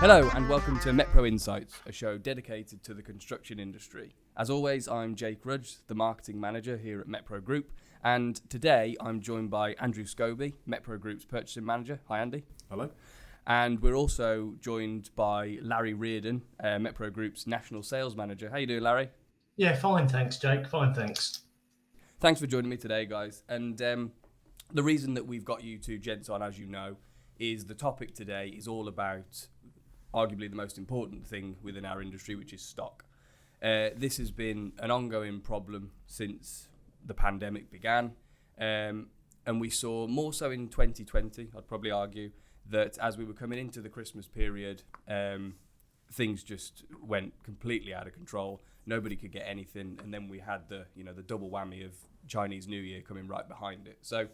Hello and welcome to Metpro Insights, a show dedicated to the construction industry. As always, I'm Jake Rudge, the marketing manager here at Metpro Group, and today I'm joined by Andrew Scobbie, Metpro Group's purchasing manager. Hi Andy. Hello. And we're also joined by Larry Reardon, Metpro Group's national sales manager. How you doing, Larry? Yeah, fine, thanks, Jake. Fine, thanks. Thanks for joining me today, guys. And the reason that we've got you two gents on, as you know, is the topic today is all about arguably the most important thing within our industry, which is stock. This has been an ongoing problem since the pandemic began, and we saw more so in 2020, I'd probably argue, that as we were coming into the Christmas period, things just went completely out of control. Nobody could get anything, and then we had the double whammy of Chinese New Year coming right behind it. So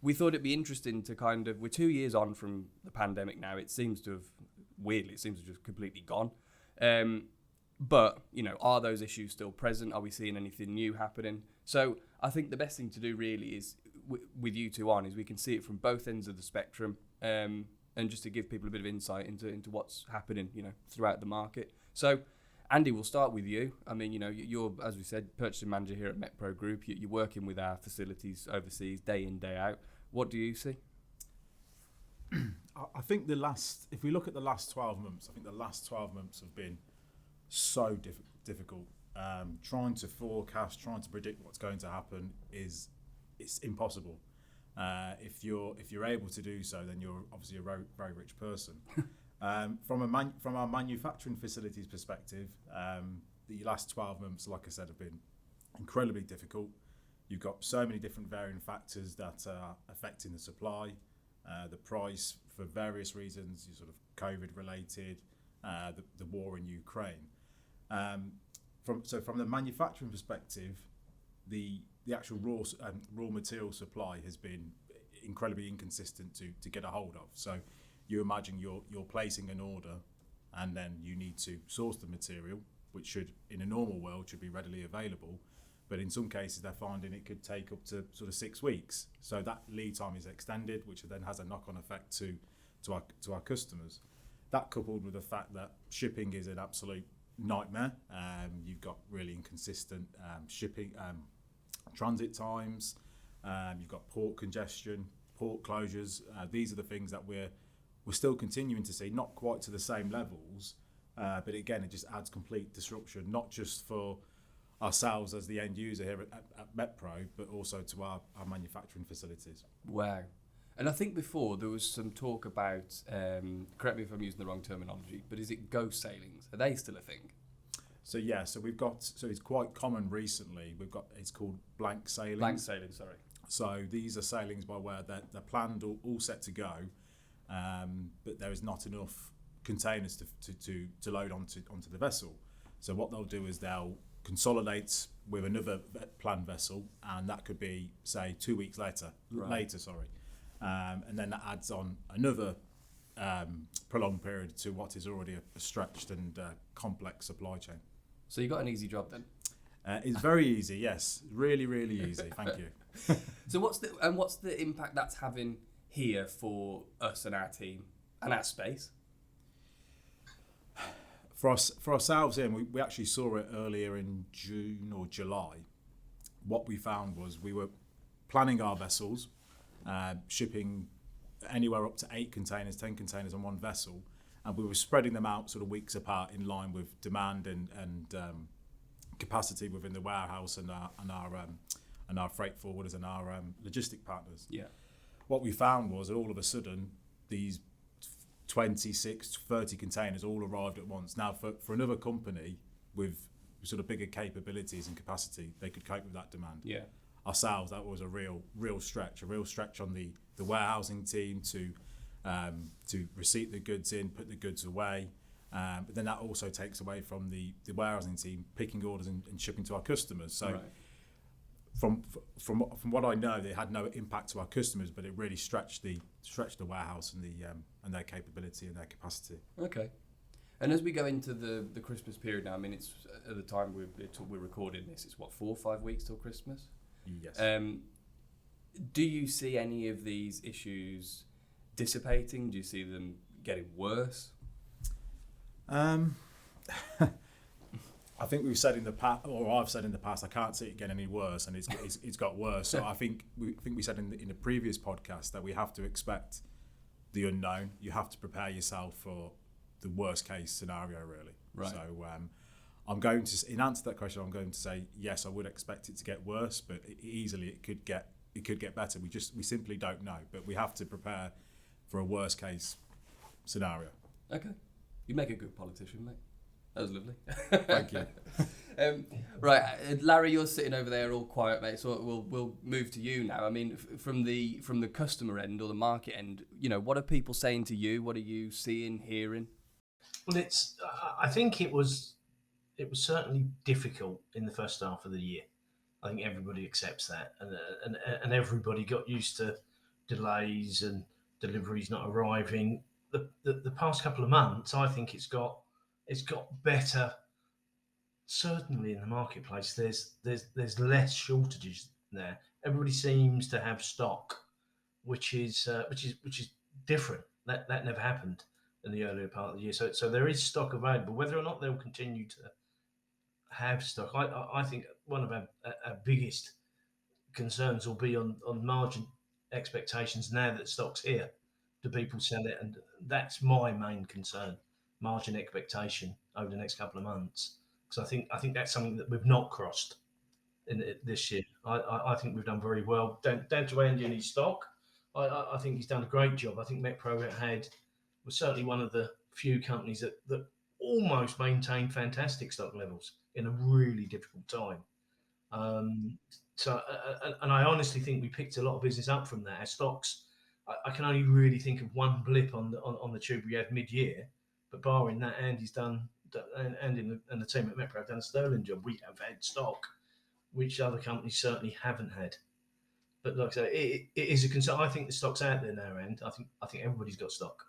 we thought it'd be interesting to we're 2 years on from the pandemic now. It seems to have just completely gone. But, are those issues still present? Are we seeing anything new happening? So I think the best thing to do really is, with you two on, is we can see it from both ends of the spectrum, and just to give people a bit of insight into what's happening, throughout the market. So, Andy, we'll start with you. I mean, you're, as we said, purchasing manager here at Metpro Group. You're working with our facilities overseas day in, day out. What do you see? I think if we look at the last 12 months, I think the last 12 months have been so difficult. Trying to forecast, trying to predict what's going to happen it's impossible. If you're able to do so, then you're obviously a very, very rich person. From our manufacturing facilities perspective, the last 12 months, like I said, have been incredibly difficult. You've got so many different varying factors that are affecting the supply, the price for various reasons, sort of COVID related, the war in Ukraine. From the manufacturing perspective, the actual raw material supply has been incredibly inconsistent to get a hold of. So you imagine you're placing an order, and then you need to source the material, which should, in a normal world, should be readily available. But in some cases, they're finding it could take up to sort of 6 weeks. So that lead time is extended, which then has a knock-on effect to our customers. That coupled with the fact that shipping is an absolute nightmare. You've got really inconsistent shipping transit times. You've got port congestion, port closures. These are the things that we're still continuing to see, not quite to the same levels, but again, it just adds complete disruption, not just for ourselves as the end user here at Metpro, but also to our manufacturing facilities. Wow. And I think before there was some talk about, correct me if I'm using the wrong terminology, but is it ghost sailings? Are they still a thing? So it's quite common recently. It's called blank sailings. Blank sailing, sorry. So these are sailings by where they're planned, all set to go, but there is not enough containers to load onto the vessel. So what they'll do is they'll consolidate with another planned vessel, and that could be, say, 2 weeks later. And then that adds on another prolonged period to what is already a stretched and complex supply chain. So you got an easy job then? It's very easy, yes. Really, really easy. Thank you. So what's the impact that's having here for us and our team and our space? For ourselves, we actually saw it earlier in June or July. What we found was we were planning our vessels, shipping anywhere up to 8 containers, 10 containers on one vessel, and we were spreading them out sort of weeks apart in line with demand and capacity within the warehouse and our freight forwarders and our logistic partners. Yeah. What we found was that all of a sudden these 26, 30 containers all arrived at once. Now, for another company with sort of bigger capabilities and capacity, they could cope with that demand. Yeah. Ourselves, that was a real stretch on the warehousing team to receipt the goods in, put the goods away. But then that also takes away from the warehousing team picking orders and shipping to our customers. So right. From what I know, they had no impact to our customers, but it really stretched the warehouse and their capability and their capacity. Okay. And as we go into the Christmas period now, I mean, it's at the time we're recording this, it's 4 or 5 weeks till Christmas? Yes. Do you see any of these issues dissipating? Do you see them getting worse? Um, I think we've said in the past, or I've said in the past, I can't see it getting any worse, and it's got worse. So I think we said in the previous podcast that we have to expect the unknown. You have to prepare yourself for the worst case scenario, really. Right. So I'm going to, in answer to that question, I'm going to say yes. I would expect it to get worse, but it could get better. We simply don't know, but we have to prepare for a worst case scenario. Okay, you make a good politician, mate. That was lovely. Thank you. Right, Larry, you're sitting over there all quiet, mate. So we'll move to you now. I mean, from the customer end or the market end, what are people saying to you? What are you seeing, hearing? Well, I think it was certainly difficult in the first half of the year. I think everybody accepts that, and everybody got used to delays and deliveries not arriving. The past couple of months, I think it's got better. Certainly in the marketplace, there's less shortages there. Everybody seems to have stock, which is different. That never happened in the earlier part of the year. So there is stock available. Whether or not they'll continue to have stock, I think one of our biggest concerns will be on margin expectations now that stock's here. Do people sell it? And that's my main concern: margin expectation over the next couple of months. Because I think that's something that we've not crossed in this year. I think we've done very well. Down to Andy and his stock, I think he's done a great job. I think Metpro was certainly one of the few companies that almost maintained fantastic stock levels in a really difficult time. And I honestly think we picked a lot of business up from that. Our stocks, I can only really think of one blip on the tube we had mid-year, but barring that, Andy's done. And the team at Metpro have done a sterling job. We have had stock, which other companies certainly haven't had. But like I say, it is a concern. I think the stock's out there now, and I think everybody's got stock.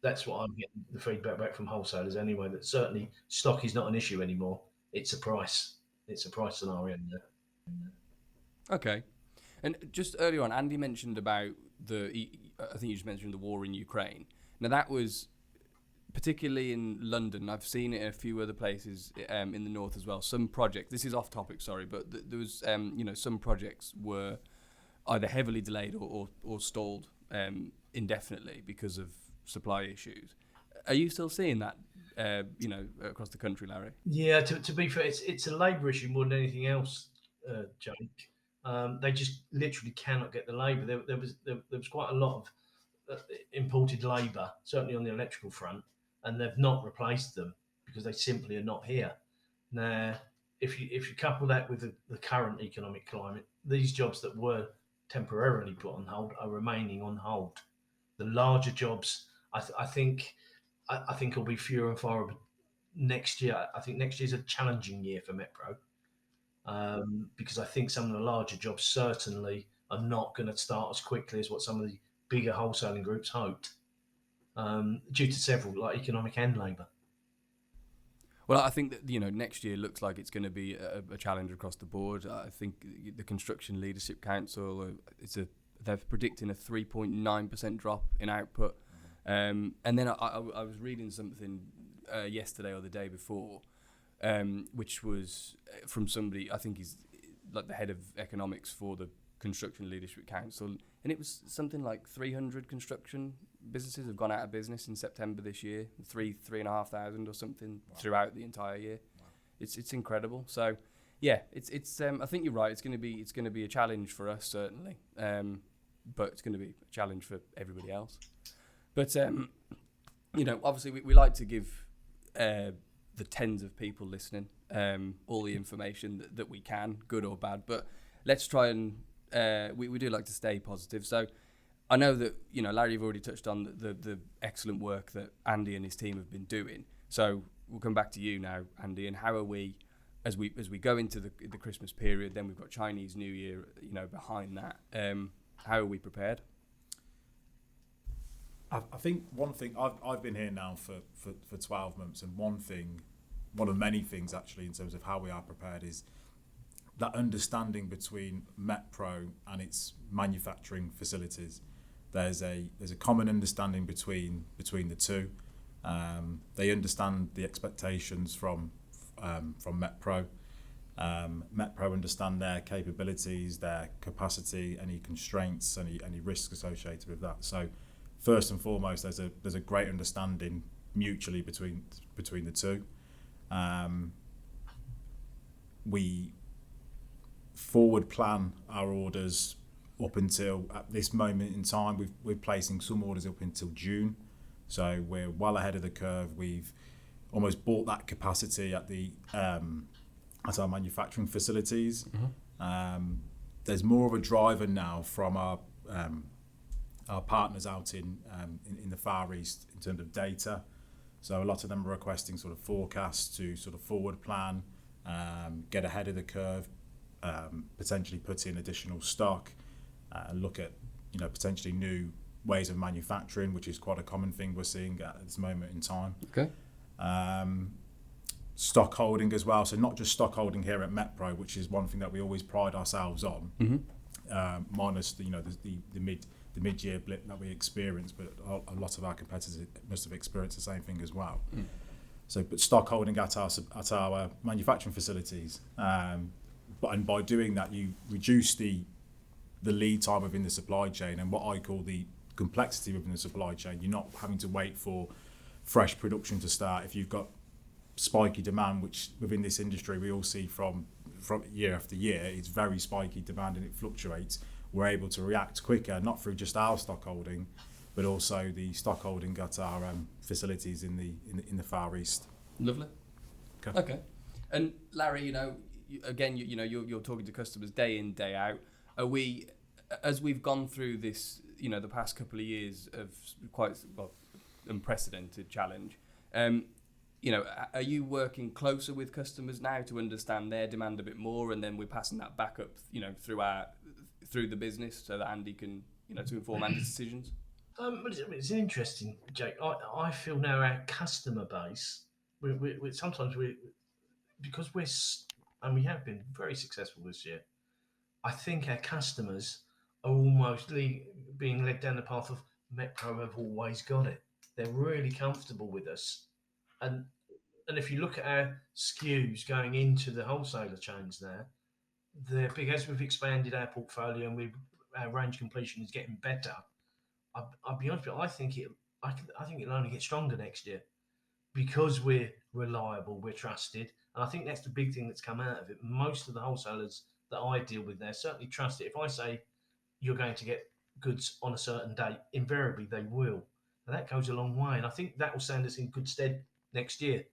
That's what I'm getting the feedback back from wholesalers anyway. That certainly stock is not an issue anymore. It's a price. It's a price scenario now. Okay, and just earlier on, Andy mentioned about I think you just mentioned the war in Ukraine. Now that was particularly in London. I've seen it in a few other places in the north as well. Some projects, this is off topic, sorry, but there was, some projects were either heavily delayed or stalled indefinitely because of supply issues. Are you still seeing that, across the country, Larry? Yeah, to be fair, it's a labour issue more than anything else, Jake. They just literally cannot get the labour. There was quite a lot of imported labour, certainly on the electrical front, and they've not replaced them because they simply are not here. Now, if you couple that with the current economic climate, these jobs that were temporarily put on hold are remaining on hold. The larger jobs, I think will be fewer and far next year. I think next year's a challenging year for Metpro because I think some of the larger jobs certainly are not going to start as quickly as what some of the bigger wholesaling groups hoped, due to several, like economic and labour. Well, I think that next year looks like it's going to be a challenge across the board. I think the Construction Leadership Council they're predicting a 3.9% drop in output, and then I was reading something yesterday or the day before, which was from somebody, I think he's like the head of economics for the Construction Leadership Council, and it was something like 300 construction businesses have gone out of business in September this year, 3,500 or something throughout the entire year. Wow. It's incredible. So yeah, it's I think you're right. It's going to be a challenge for us certainly, but it's going to be a challenge for everybody else. But obviously we like to give the tens of people listening all the information that we can, good or bad. But let's try and we do like to stay positive. So I know that Larry, you've already touched on the excellent work that Andy and his team have been doing. So we'll come back to you now, Andy. And how are we, as we go into the Christmas period? Then we've got Chinese New Year, behind that. How are we prepared? I think one thing, I've been here now for 12 months, and one of many things actually in terms of how we are prepared is that understanding between Metpro and its manufacturing facilities, there's a common understanding between the two. They understand the expectations from Metpro. Metpro understand their capabilities, their capacity, any constraints, any risks associated with that. So first and foremost, there's a great understanding mutually between the two. We forward plan our orders up until, at this moment in time, we're placing some orders up until June. So we're well ahead of the curve. We've almost bought that capacity at our manufacturing facilities. There's more of a driver now from our partners out in the Far East in terms of data. So a lot of them are requesting sort of forecasts to sort of forward plan, get ahead of the curve, potentially put in additional stock, and look at potentially new ways of manufacturing, which is quite a common thing we're seeing at this moment in time. Okay. Stock holding as well, so not just stock holding here at Metpro, which is one thing that we always pride ourselves on, minus the mid-year blip that we experienced, but a lot of our competitors must have experienced the same thing as well. So, but stock holding at our manufacturing facilities, and by doing that, you reduce the lead time within the supply chain and what I call the complexity within the supply chain. You're not having to wait for fresh production to start. If you've got spiky demand, which within this industry we all see from year after year, it's very spiky demand and it fluctuates. We're able to react quicker, not through just our stock holding, but also the stock holding at our facilities in the Far East. Lovely. Okay. And Larry, you're talking to customers day in, day out. Are we, as we've gone through this, the past couple of years of quite unprecedented challenge, are you working closer with customers now to understand their demand a bit more, and then we're passing that back up, through the business so that Andy can, to inform Andy's decisions? It's interesting, Jake. I feel now our customer base, we sometimes because we have been very successful this year. I think our customers are almost being led down the path of Metpro have always got it. They're really comfortable with us. And if you look at our SKUs going into the wholesaler chains now, they're big. As we've expanded our portfolio and our range completion is getting better, I'll be honest with you, I think it'll only get stronger next year because we're reliable, we're trusted. And I think that's the big thing that's come out of it. Most of the wholesalers that I deal with there certainly trust it. If I say you're going to get goods on a certain date, invariably they will. And that goes a long way. And I think that will stand us in good stead next year.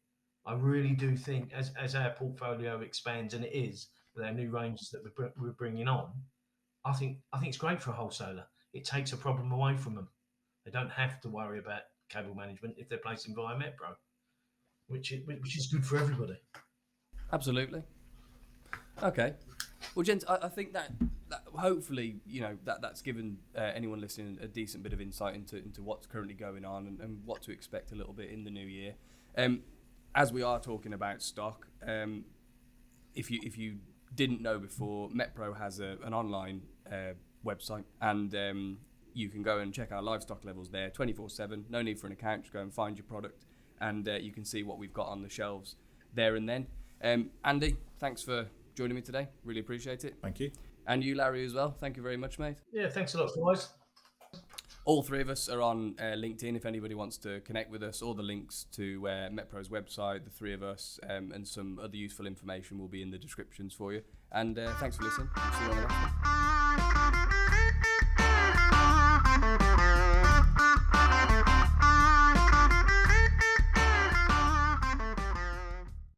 I really do think as our portfolio expands, and it is, with our new ranges that we're bringing on, I think it's great for a wholesaler. It takes a problem away from them. They don't have to worry about cable management if they're placing via Metpro, which is good for everybody. Absolutely. Okay. Well, gents, I think that hopefully, that's given anyone listening a decent bit of insight into what's currently going on and what to expect a little bit in the new year. As we are talking about stock, if you didn't know before, Metpro has an online website, and you can go and check our live stock levels there 24/7. No need for an account. Just go and find your product, and you can see what we've got on the shelves there and then. Andy, thanks for joining me today. Really appreciate it. Thank you. And you, Larry, as well. Thank you very much, mate. Yeah, thanks a lot, guys. All three of us are on LinkedIn if anybody wants to connect with us. All the links to Metpro's website, the three of us, and some other useful information will be in the descriptions for you. And thanks for listening. See you on the next one.